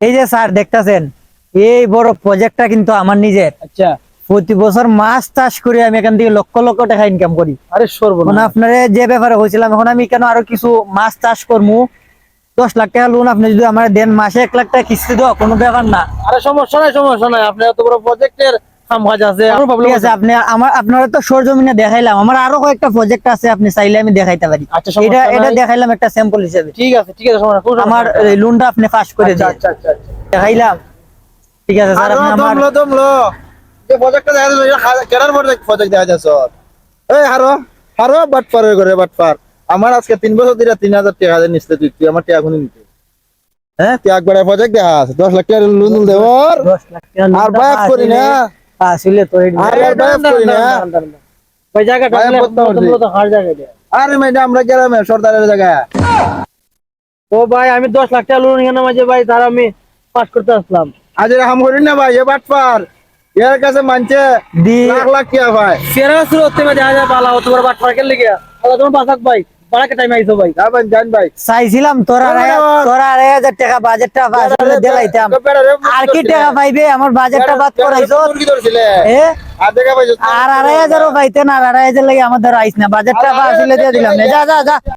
এই যে স্যার দেখতেছেন, এই বড় প্রজেক্টটা কিন্তু আমার নিজের। আচ্ছা, প্রতি বছর মাছ চাষ করে আমি এখান থেকে লক্ষ লক্ষ টাকা ইনকাম করি। আরে সর্বনাশ। মানে আপনারা যে ব্যাপারে হয়েছিলাম, এখন আমি কেন আরো কিছু মাছ চাষ করবো। 10 লাখ টাকা লোন আপনি যদি আমার দেন, মাসে 1 লাখ টাকা কিস্তি দেওয়া কোনো ব্যাপার না। আরে সমস্যা নাই, সমস্যা নাই, আপনি এত বড় প্রজেক্টের কাম কাজ আছে, কোনো ঠিক প্রবলেম আছে, আপনি আপনারা তো সরজমিনে দেখাইলাম, আমার আরো কয়েকটা প্রজেক্ট আছে, আপনি চাইলে আমি দেখাইতে পারি। আচ্ছা, সমস্যা এটা এটা নাই। দেখাইলাম একটা স্যাম্পল হিসেবে। ঠিক আছে, ঠিক আছে, সমস্যা নাই, কোনো সমস্যা আমার নাই। লোনটা আপনি পাস করে আচ্ছা, দিন। আচ্ছা, আচ্ছা, আচ্ছা। দেখাইলাম, ঠিক আছে স্যার। আরো আপনি আমার দমলো দমলো যে প্রজেক্টটা দেখা যাচ্ছে এটা কেনার প্রজেক্ট দেখা যাচ্ছে এই হারো বাটপার করে বাটপার আমার আজকে 3 বছর ধরে 3,000 টাকা নিচ্ছে তুই আমার টাকা এখনই নিতে হ্যাঁ তুই একবার প্রজেক্ট দেখা আছে 10 লাখ টাকা লোন দেওয়ার 10 লাখ টাকা আর বায়াত করি না আসলে তো আর বায়াত করি না ওই জায়গাটা ভাই, বলে বলতে পারছি। তোমরা তো হার জায়গা দিয়ে। আরে ম্যাডাম আমরা গ্রামে সর্দারের জায়গা তো ভাই আমি 10 লাখ টাকা লোন এখানে মাঝে ভাই, তার আমি পাস করতে আসলাম। আজ হাম করি না ভাই এ বাটপার এর কাছে মানছে লাখ লাখ টাকা ভাই সেরা সুরতে মে দেখা যায় পালা তোমার বাট ফারকের লেগে আল্লাহ তোমার বাসাক ভাই বাড়াকে টাইম আইছো ভাই। যাবেন জান ভাই চাইছিলাম তোরা 2,500 টাকা বাজেটটা আসলে দিলাইতাম। আর কি টাকা পাইবে, আমার বাজেটটা বাদ করাইছো। মুরগি ধরছিলে এ আর দেখা পাইছো আর 2,500 পাইতেন, আর 2,500 লাগে আমাদের আইস না, বাজেটটা আসলে দিয়ে দিলাম। যা যা যা।